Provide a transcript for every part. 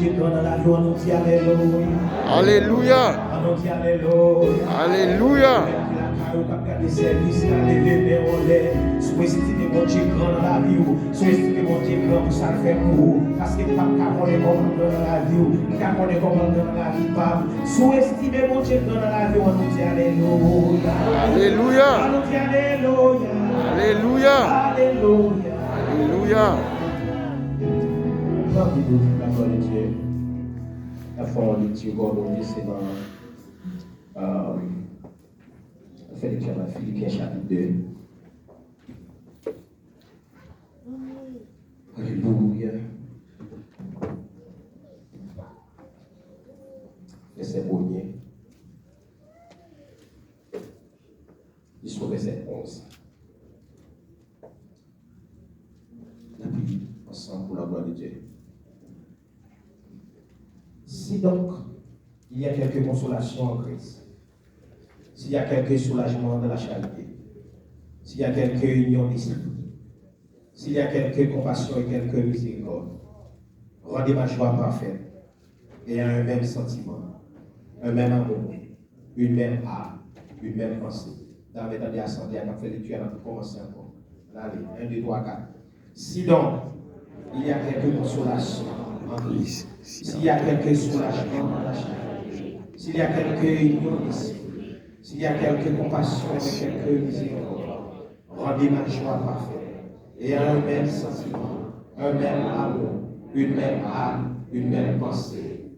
Dieu dans la vie, on nous dit Alléluia. Alléluia. On nous dit Alléluia. Alléluia. Des services, sous-estimer mon Dieu grand dans la vie, sous-estimer mon Dieu grand pour ça le faire pour vous. Parce que pas qu'on est comme dans la vie, pas qu'on est comme dans la vie, pas. Sous-estimer mon Dieu grand dans la vie, on nous dit Alléluia. Alléluia. On nous dit Alléluia. Alléluia. Alléluia. Alléluia. La gloire de Dieu. La foi en Dieu, Bondieu, c'est dans Philippiens chapitre 2. Alléluia. Verset 1er. Jusqu'au verset 11. La Bible, ensemble pour la gloire de Dieu. Si donc il y a quelque consolation en Christ, s'il y a quelque soulagement de la charité, s'il y a quelque union d'esprit, s'il y a quelque compassion et quelque miséricorde, rendez ma joie parfaite et un même sentiment, un même amour, une même âme, une même pensée. Dans les temps d'assemblée, on a fait lecture, on a commencé encore. Allez, 1, 2, 3, 4. Si donc il y a quelque consolation en Christ, s'il y a quelque soulagement dans la charité, s'il y a quelque union d'esprit, s'il y a quelque compassion et quelque miséricorde, rendez ma joie parfaite et un même sentiment, un même amour, une même âme, une même pensée.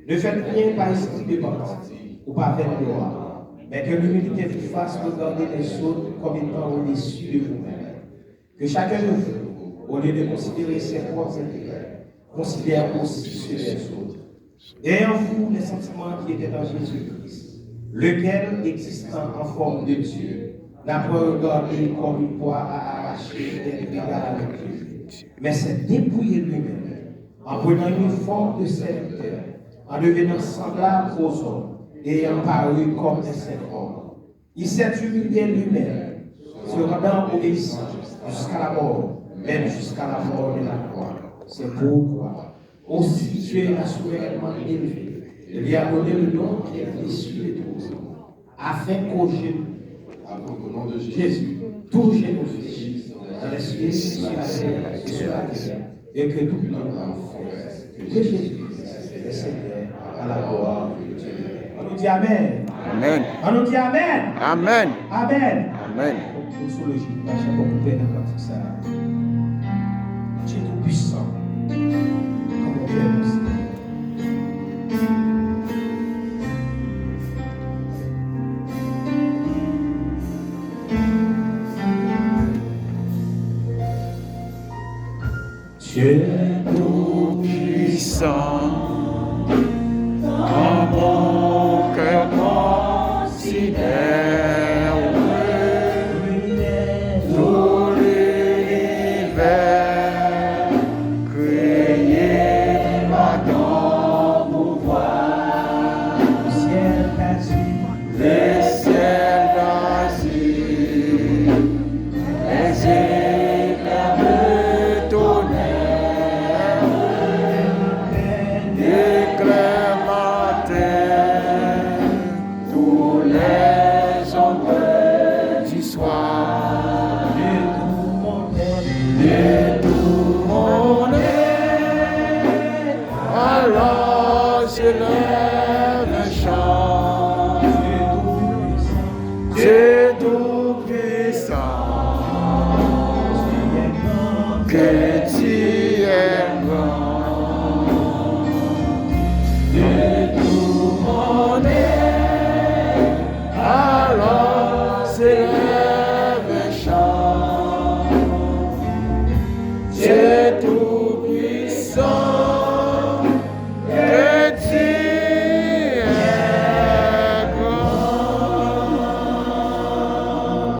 Ne faites rien par esprit de parti ou par vaine gloire, mais que l'humilité vous fasse regarder les autres comme étant au-dessus de vous-même. Que chacun de vous, au lieu de considérer ses propres intérêts, considère aussi ceux des autres. Et en vous les sentiments qui étaient en Jésus-Christ, lequel, existant en forme de Dieu, n'a pas regardé comme une poire à arracher d'être égal avec Dieu, mais s'est dépouillé lui-même, en prenant une forme de serviteur, en devenant semblable aux hommes, et ayant paru comme un saint homme. Il s'est humilié lui-même, se rendant obéissant jusqu'à la mort, même jusqu'à la mort de la croix. C'est pourquoi aussi Dieu l'a souverainement élevé. Il lui a donné le nom qui est au-dessus de tous, afin qu'au nom de Jésus, tout genou se fléchisse dans les cieux, sur la terre et sur la terre, et que tout nom confesse que Jésus est le Seigneur à la gloire de Dieu. On nous dit Amen. Amen. On nous dit Amen. Amen. Amen. Amen. Pour sous le gîte, à chaque fois qu'on fait dans le ça, Dieu tout puissant, comme on fait aussi. Dieu Tout-puissant, dans mon cœur considère tout l'univers, créé par ton pouvoir, le ciel vacille, les ciels vacillent, les éclairs de tonnerre éclairent ma terre, tous les ombres du soir, de tout mon être, alors je lève un chant, Dieu tout